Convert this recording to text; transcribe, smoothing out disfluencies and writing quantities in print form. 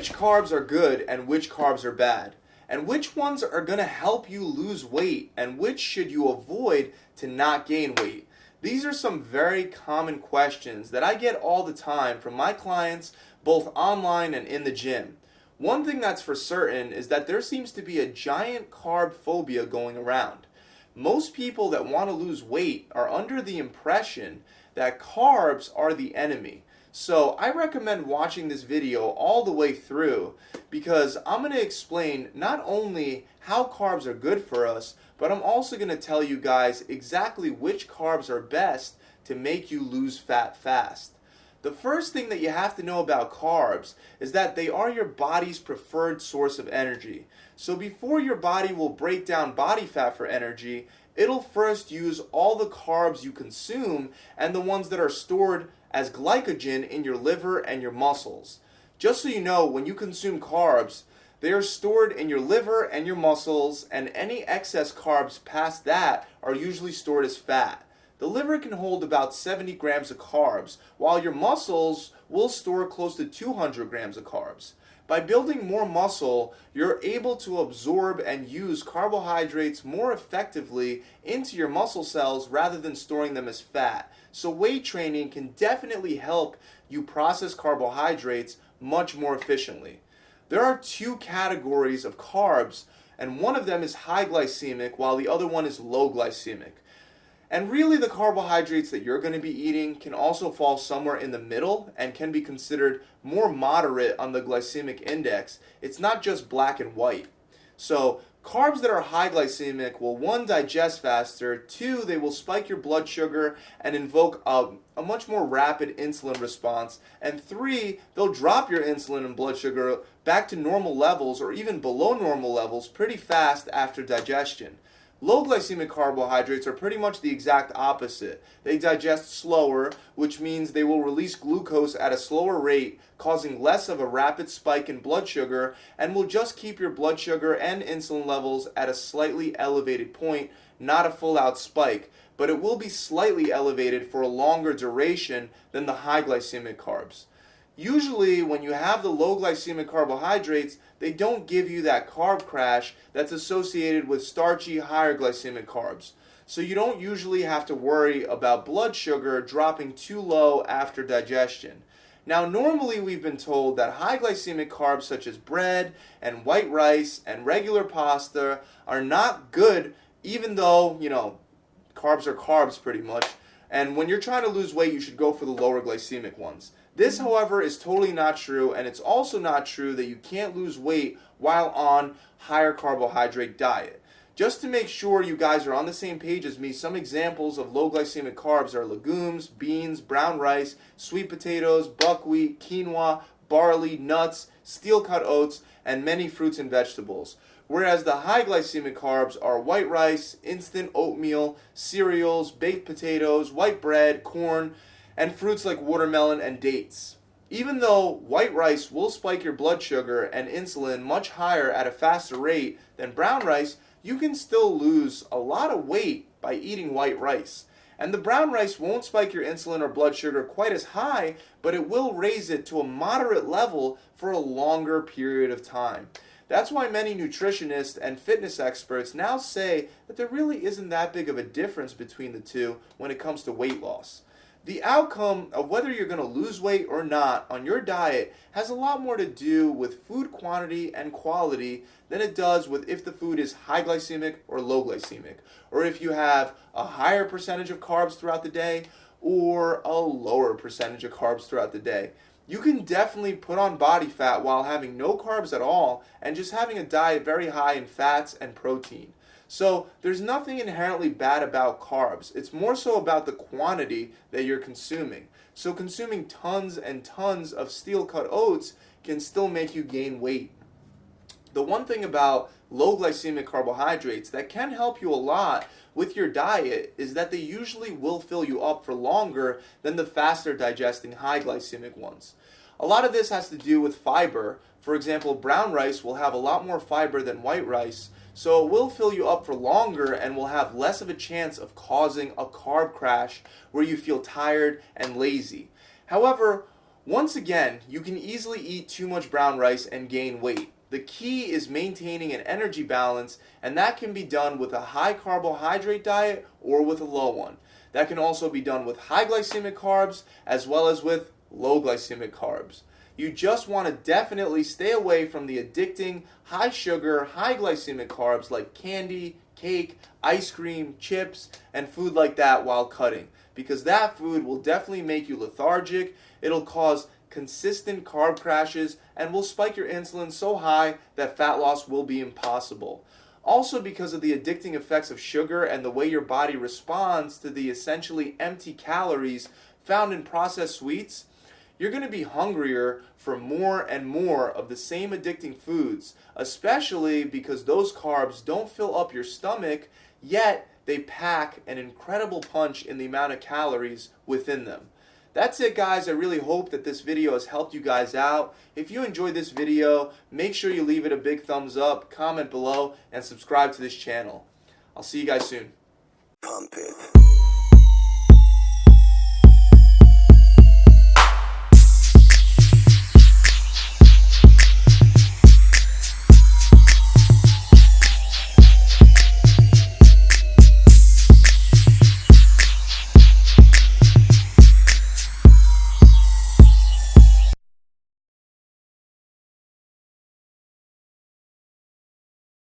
which carbs are good and which carbs are bad, and which ones are going to help you lose weight and which should you avoid to not gain weight. These are some very common questions that I get all the time from my clients, both online and in the gym. One thing that's for certain is that there seems to be a giant carb phobia going around. Most people that want to lose weight are under the impression that carbs are the enemy. So I recommend watching this video all the way through because I'm going to explain not only how carbs are good for us, but I'm also going to tell you guys exactly which carbs are best to make you lose fat fast. The first thing that you have to know about carbs is that they are your body's preferred source of energy. So before your body will break down body fat for energy, it'll first use all the carbs you consume and the ones that are stored as glycogen in your liver and your muscles. Just so you know, when you consume carbs, they are stored in your liver and your muscles, and any excess carbs past that are usually stored as fat. The liver can hold about 70 grams of carbs, while your muscles will store close to 200 grams of carbs. By building more muscle, you're able to absorb and use carbohydrates more effectively into your muscle cells rather than storing them as fat. So weight training can definitely help you process carbohydrates much more efficiently. There are two categories of carbs, and one of them is high glycemic while the other one is low glycemic. And really the carbohydrates that you're going to be eating can also fall somewhere in the middle and can be considered more moderate on the glycemic index. It's not just black and white. So carbs that are high glycemic will, one, digest faster, two, they will spike your blood sugar and invoke a much more rapid insulin response, and three, they'll drop your insulin and blood sugar back to normal levels or even below normal levels pretty fast after digestion. Low glycemic carbohydrates are pretty much the exact opposite. They digest slower, which means they will release glucose at a slower rate, causing less of a rapid spike in blood sugar, and will just keep your blood sugar and insulin levels at a slightly elevated point, not a full-out spike, but it will be slightly elevated for a longer duration than the high glycemic carbs. Usually, when you have the low glycemic carbohydrates, they don't give you that carb crash that's associated with starchy, higher glycemic carbs. So you don't usually have to worry about blood sugar dropping too low after digestion. Now, normally we've been told that high glycemic carbs such as bread and white rice and regular pasta are not good, even though, carbs are carbs pretty much. And when you're trying to lose weight, you should go for the lower glycemic ones. This, however, is totally not true, and it's also not true that you can't lose weight while on higher carbohydrate diet. Just to make sure you guys are on the same page as me, some examples of low glycemic carbs are legumes, beans, brown rice, sweet potatoes, buckwheat, quinoa, barley, nuts, steel-cut oats, and many fruits and vegetables. Whereas the high glycemic carbs are white rice, instant oatmeal, cereals, baked potatoes, white bread, corn, and fruits like watermelon and dates. Even though white rice will spike your blood sugar and insulin much higher at a faster rate than brown rice, you can still lose a lot of weight by eating white rice. And the brown rice won't spike your insulin or blood sugar quite as high, but it will raise it to a moderate level for a longer period of time. That's why many nutritionists and fitness experts now say that there really isn't that big of a difference between the two when it comes to weight loss. The outcome of whether you're going to lose weight or not on your diet has a lot more to do with food quantity and quality than it does with if the food is high glycemic or low glycemic, or if you have a higher percentage of carbs throughout the day or a lower percentage of carbs throughout the day. You can definitely put on body fat while having no carbs at all and just having a diet very high in fats and protein. So there's nothing inherently bad about carbs. It's more so about the quantity that you're consuming. So consuming tons and tons of steel-cut oats can still make you gain weight. The one thing about low glycemic carbohydrates that can help you a lot with your diet is that they usually will fill you up for longer than the faster digesting high glycemic ones. A lot of this has to do with fiber. For example, brown rice will have a lot more fiber than white rice, so it will fill you up for longer and will have less of a chance of causing a carb crash where you feel tired and lazy. However, Once again, you can easily eat too much brown rice and gain weight. The key is maintaining an energy balance, and that can be done with a high carbohydrate diet or with a low one. That can also be done with high glycemic carbs as well as with low glycemic carbs. You just want to definitely stay away from the addicting, high sugar, high glycemic carbs like candy, cake, ice cream, chips, and food like that while cutting, because that food will definitely make you lethargic. It'll cause consistent carb crashes and will spike your insulin so high that fat loss will be impossible. Also, because of the addicting effects of sugar and the way your body responds to the essentially empty calories found in processed sweets, you're going to be hungrier for more and more of the same addicting foods, especially because those carbs don't fill up your stomach, yet they pack an incredible punch in the amount of calories within them. That's it, guys. I really hope that this video has helped you guys out. If you enjoyed this video, make sure you leave it a big thumbs up, comment below, and subscribe to this channel. I'll see you guys soon.